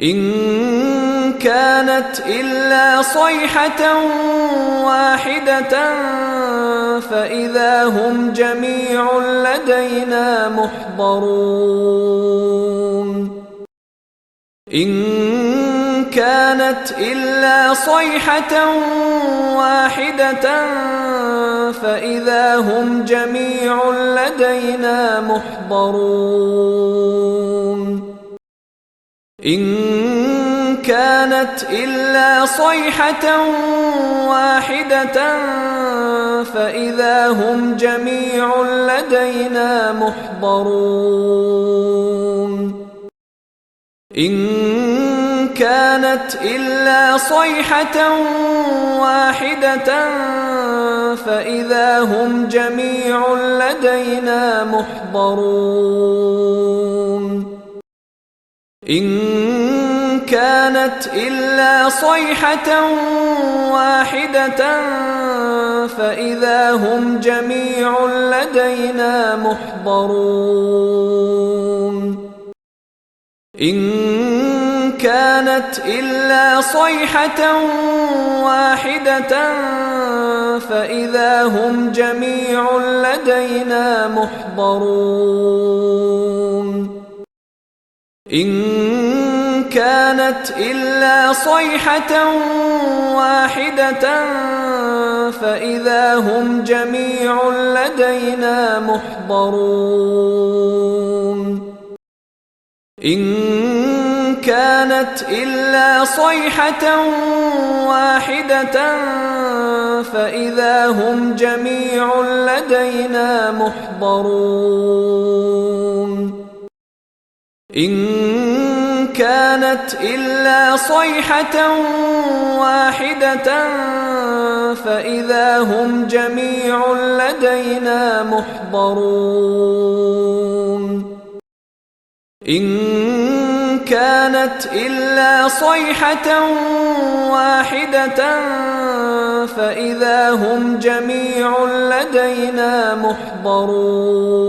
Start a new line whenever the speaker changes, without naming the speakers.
إن كانت إلا صيحة واحدة فإذا هم جميع لدينا محضرون إن كانت إلا صيحة واحدة فإذا هم جميع لدينا محضرون إن كانت إلا صيحة واحدة فإذا هم جميع لدينا محضرون إن كانت إلا صيحة واحدة فإذا هم جميع لدينا محضرون إن كانت إلا صيحة واحدة فإذا هم جميع لدينا محضرون إن كانت إلا صيحة واحدة فإذا هم جميع لدينا محضرون إن كانت إلا صيحة واحدة فإذا هم جميع لدينا محضرون إن كانت إلا صيحة واحدة فإذا هم جميع لدينا محضرون إن كانت إلا صيحة واحدة فإذا هم جميع لدينا محضرون إن كانت إلا صيحة واحدة فإذا هم جميع لدينا محضرون